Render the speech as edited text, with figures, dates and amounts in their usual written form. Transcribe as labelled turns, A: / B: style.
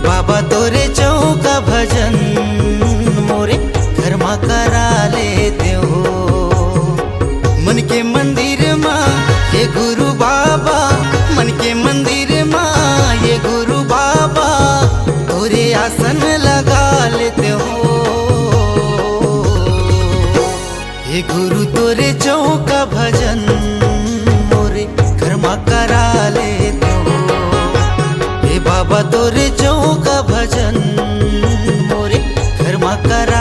A: बाबा तोरे चौका भजन मोरे घर मा करा लेते हो। मन के मंदिर मा ये गुरु बाबा, मन के मंदिर मा ये गुरु बाबा तोरे आसन लगा लेते हो। ये गुरु तोरे चौका भजन मोरे घर मा करा लेते हो। ये बाबा तोरे चौका भजन मोरे घर मा करा